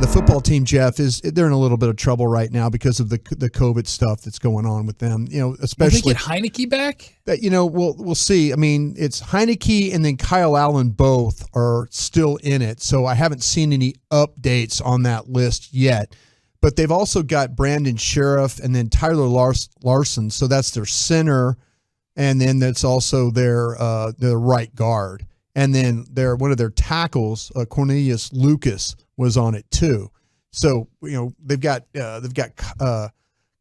the football team, Jeff, they're in a little bit of trouble right now because of the COVID stuff that's going on with them. Especially they get Heineke back. That we'll see. I mean, it's Heineke and then Kyle Allen both are still in it, so I haven't seen any updates on that list yet. But they've also got Brandon Sheriff and then Tyler Larson, so that's their center, and then that's also their right guard, and then one of their tackles, Cornelius Lucas, was on it too. So they've got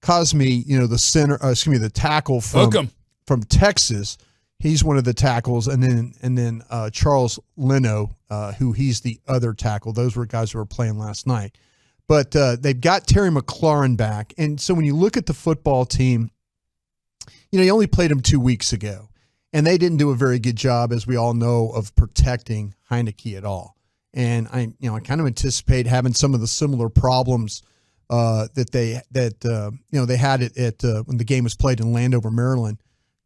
Cosme, the center, the tackle from Texas. He's one of the tackles, and then Charles Leno, who he's the other tackle. Those were guys who were playing last night. But they've got Terry McLaurin back, and so when you look at the football team, you only played them 2 weeks ago, and they didn't do a very good job, as we all know, of protecting Heineke at all. And I kind of anticipate having some of the similar problems that they had at when the game was played in Landover, Maryland.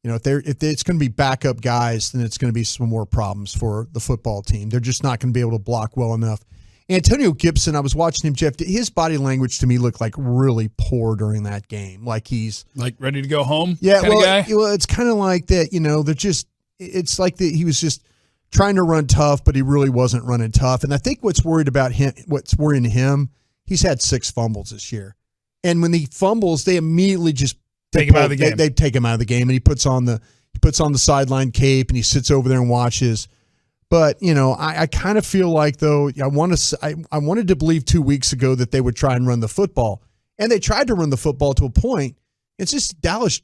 If it's going to be backup guys, then it's going to be some more problems for the football team. They're just not going to be able to block well enough. Antonio Gibson, I was watching him, Jeff. His body language to me looked like really poor during that game. Like he's ready to go home. Yeah, guy? It's kind of like that. They're just. It's like that. He was just trying to run tough, but he really wasn't running tough. And I think what's worrying him, he's had 6 fumbles this year. And when he fumbles, they immediately just take him out of the game. They take him out of the game, and he puts on the sideline cape and he sits over there and watches. But I kind of feel like though I wanted to believe 2 weeks ago that they would try and run the football, and they tried to run the football to a point. It's just Dallas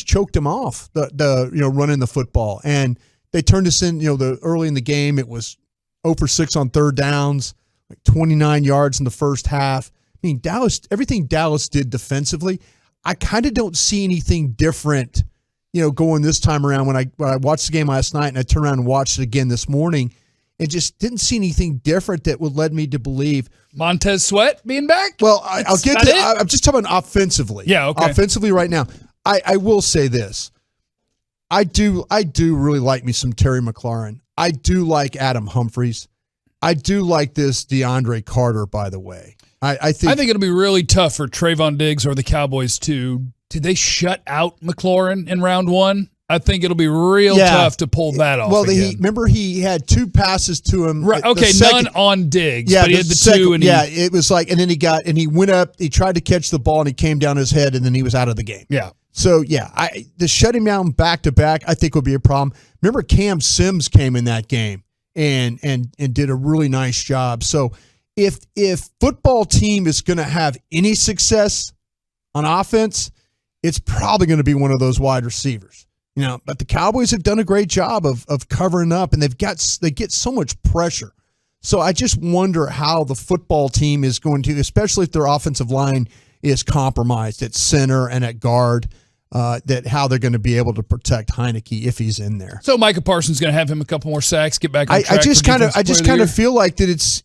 choked him off the running the football, and they turned us in, early in the game, it was 0 for 6 on third downs, like 29 yards in the first half. I mean, everything Dallas did defensively, I kind of don't see anything different, going this time around. When I watched the game last night and I turned around and watched it again this morning, and just didn't see anything different that would lead me to believe Montez Sweat being back. Well, I'll get to it. I'm just talking offensively. Yeah, okay. Offensively right now, I will say this. I do really like me some Terry McLaurin. I do like Adam Humphries. I do like this DeAndre Carter, by the way. I think it'll be really tough for Trayvon Diggs or the Cowboys to. Did they shut out McLaurin in round 1? I think it'll be real tough to pull that off. Well, remember he had 2 passes to him. Right, okay, none on Diggs, but he had the second, 2. And it was like, and then he went up, he tried to catch the ball, and he came down his head, and then he was out of the game. Yeah. So, to shut him down back-to-back, I think would be a problem. Remember Cam Sims came in that game and did a really nice job. So, if football team is going to have any success on offense, it's probably going to be one of those wide receivers. But the Cowboys have done a great job of covering up, and they get so much pressure. So I just wonder how the football team is going to, especially if their offensive line is compromised at center and at guard, that how they're going to be able to protect Heineke if he's in there. So Micah Parsons going to have him a couple more sacks, get back on track. I just kind of feel like that it's,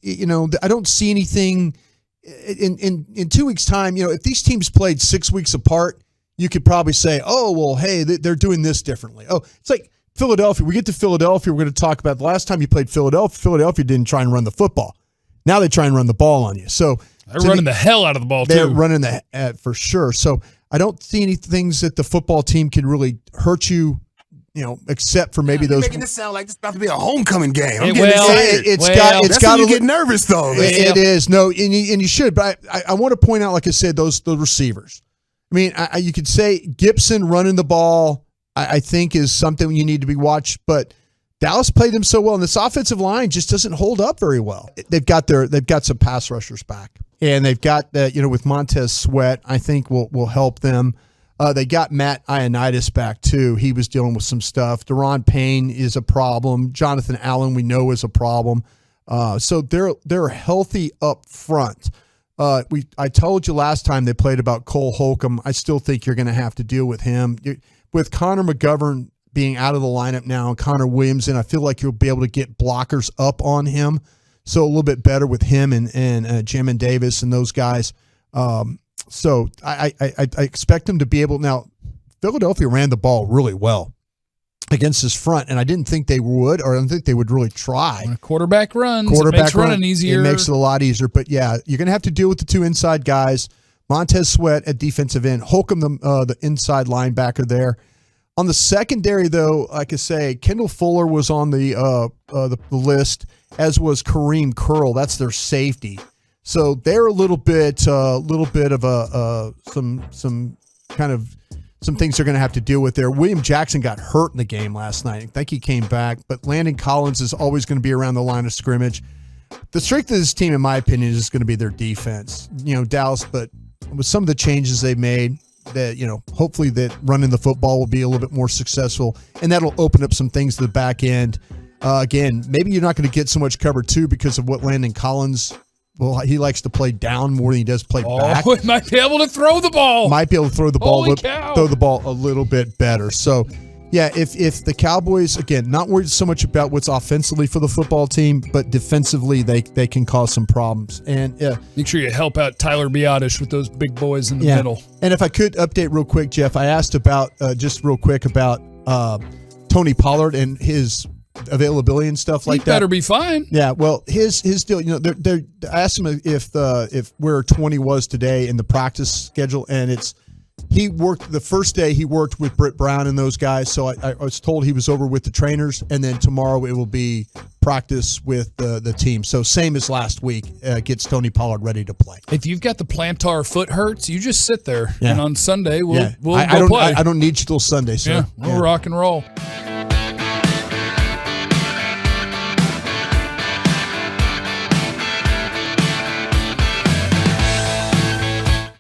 I don't see anything in 2 weeks' time. If these teams played 6 weeks apart, you could probably say, oh, well, hey, they're doing this differently. Oh, it's like Philadelphia. We get to Philadelphia, we're going to talk about the last time you played Philadelphia. Philadelphia didn't try and run the football. Now they try and run the ball on you. So they're running the hell out of the ball, too. They're running for sure. So I don't see any things that the football team can really hurt you, except for maybe those. Making this sound like it's about to be a homecoming game. It's got to get nervous though. It is. No, and you should. But I want to point out, like I said, the receivers. I mean, you could say Gibson running the ball, I think is something you need to be watched. But Dallas played them so well, and this offensive line just doesn't hold up very well. They've got some pass rushers back, and they've got that, with Montez Sweat, I think will help them. They got Matt Ioannidis back too. He was dealing with some stuff. Deron Payne is a problem. Jonathan Allen we know is a problem. So they're healthy up front. I told you last time they played about Cole Holcomb. I still think you're going to have to deal with him. With Connor McGovern being out of the lineup now and Connor Williams in, I feel like you'll be able to get blockers up on him. So a little bit better with him and Jamin Davis and those guys. So I expect them to be able. Now, Philadelphia ran the ball really well. against this front, and I didn't think they would, or I don't think they would really try. When a quarterback runs, it makes running easier. It makes it a lot easier. But, yeah, you're going to have to deal with the two inside guys. Montez Sweat at defensive end. Holcomb, the inside linebacker there. On the secondary, though, like I say, Kendall Fuller was on the list, as was Kareem Curl. That's their safety. So they're a little bit of some things they're going to have to deal with there. William Jackson got hurt in the game last night. I think he came back, but Landon Collins is always going to be around the line of scrimmage. The strength of this team, in my opinion, is going to be their defense. Dallas, but with some of the changes they've made, that hopefully that running the football will be a little bit more successful, and that'll open up some things to the back end. Again, maybe you're not going to get so much cover two because of what Landon Collins. Well, he likes to play down more than he does play back. He might be able to throw the ball. Throw the ball a little bit better. So, yeah, if the Cowboys, again, not worried so much about what's offensively for the football team, but defensively they can cause some problems. And make sure you help out Tyler Broaddus with those big boys in the middle. And if I could update real quick, Jeff, I asked about just real quick about Tony Pollard and his availability and stuff like that. He better be fine. Yeah, well, his deal, I asked him if where 20 was today in the practice schedule, and he worked the first day. He worked with Britt Brown and those guys, so I was told he was over with the trainers, and then tomorrow it will be practice with the team. So same as last week, gets Tony Pollard ready to play. If you've got the plantar foot hurts, you just sit there, and on Sunday we'll I don't play. I don't need you till Sunday. So we'll rock and roll.